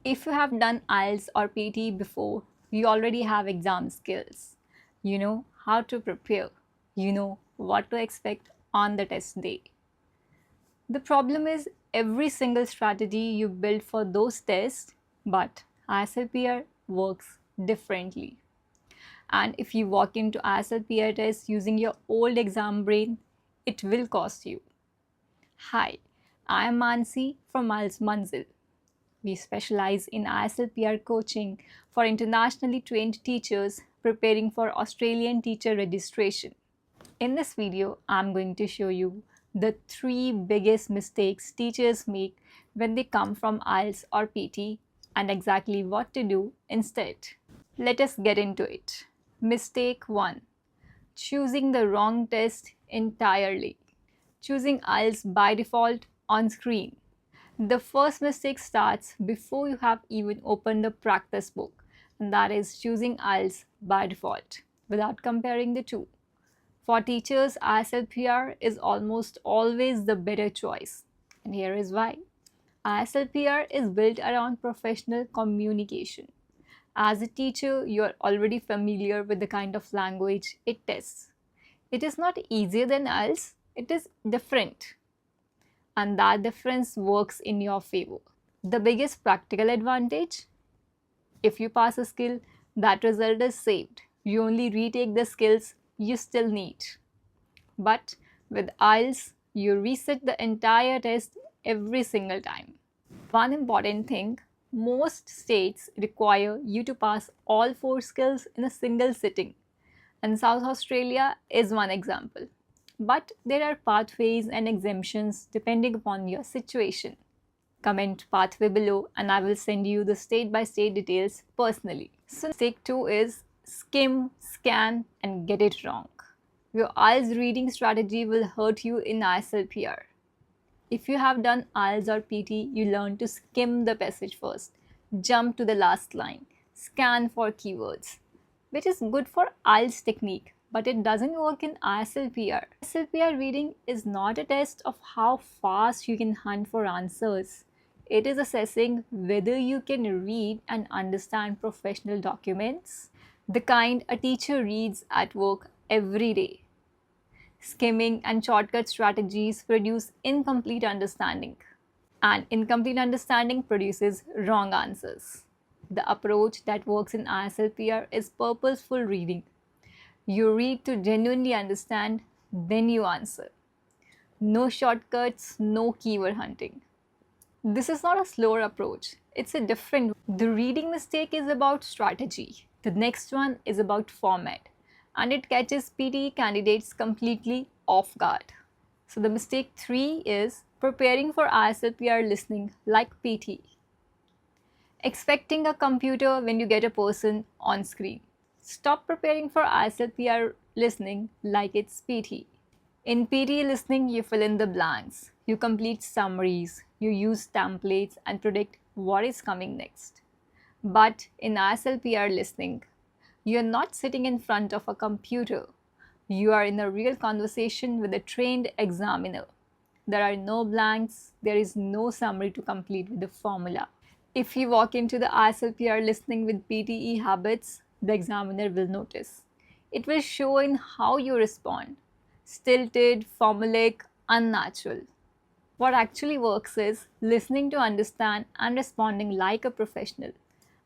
If you have done IELTS or PTE before, you already have exam skills. You know how to prepare. You know what to expect on the test day. The problem is every single strategy you build for those tests, but ISLPR works differently. And if you walk into ISLPR test using your old exam brain, it will cost you. Hi, I am Mansi from IELTS Manzil. We specialize in ISLPR coaching for internationally trained teachers preparing for Australian teacher registration. In this video, I'm going to show you the 3 biggest mistakes teachers make when they come from IELTS or PT and exactly what to do instead. Let us get into it. Mistake 1. Choosing the wrong test entirely. Choosing IELTS by default on screen. The first mistake starts before you have even opened the practice book, and that is choosing IELTS by default without comparing the two. For teachers, ISLPR is almost always the better choice, and here is why. ISLPR is built around professional communication. As a teacher, you are already familiar with the kind of language it tests. It is not easier than IELTS, it is different, and that difference works in your favor. The biggest practical advantage: if you pass a skill, that result is saved. You only retake the skills you still need. But with IELTS, you reset the entire test every single time. One important thing: most states require you to pass all 4 skills in a single sitting, and South Australia is one example. But there are pathways and exemptions depending upon your situation. Comment pathway below and I will send you the state-by-state details personally. So mistake 2 is skim, scan and get it wrong. Your IELTS reading strategy will hurt you in ISLPR. If you have done IELTS or PT, you learn to skim the passage first, jump to the last line, scan for keywords, which is good for IELTS technique, but it doesn't work in ISLPR. ISLPR reading is not a test of how fast you can hunt for answers. It is assessing whether you can read and understand professional documents, the kind a teacher reads at work every day. Skimming and shortcut strategies produce incomplete understanding, and incomplete understanding produces wrong answers. The approach that works in ISLPR is purposeful reading. You read to genuinely understand, then you answer. No shortcuts, no keyword hunting. This is not a slower approach, it's a different one. The reading mistake is about strategy. The next one is about format, and it catches PTE candidates completely off guard. So the mistake 3 is preparing for ISLPR listening like PTE. Expecting a computer when you get a person on screen. Stop preparing for ISLPR listening like it's PTE. In PTE listening, you fill in the blanks, you complete summaries, you use templates and predict what is coming next. But in ISLPR listening, you are not sitting in front of a computer. You are in a real conversation with a trained examiner. There are no blanks, there is no summary to complete with the formula. If you walk into the ISLPR listening with PTE habits, the examiner will notice. It will show in how you respond. Stilted, formulaic, unnatural. What actually works is listening to understand and responding like a professional.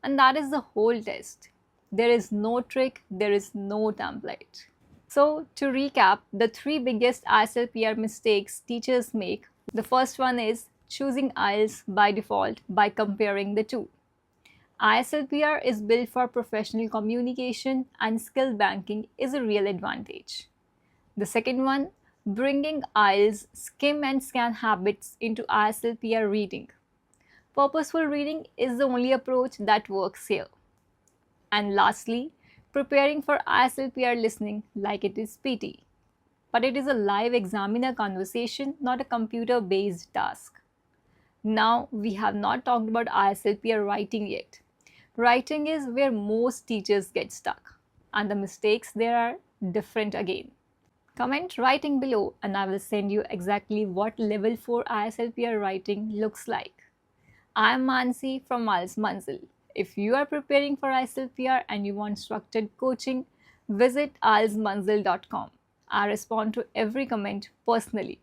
And that is the whole test. There is no trick, there is no template. So to recap, the 3 biggest ISLPR mistakes teachers make. The first one is choosing IELTS by default by comparing the two. ISLPR is built for professional communication and skill banking is a real advantage. The second one, bringing IELTS skim and scan habits into ISLPR reading. Purposeful reading is the only approach that works here. And lastly, preparing for ISLPR listening like it is PT. But it is a live examiner conversation, not a computer-based task. Now, we have not talked about ISLPR writing yet. Writing is where most teachers get stuck, and the mistakes there are different again. Comment writing below and I will send you exactly what level 4 ISLPR writing looks like. I'm Mansi from IELTS Manzil. If you are preparing for ISLPR and you want structured coaching, visit IELTSmanzil.com. I respond to every comment personally.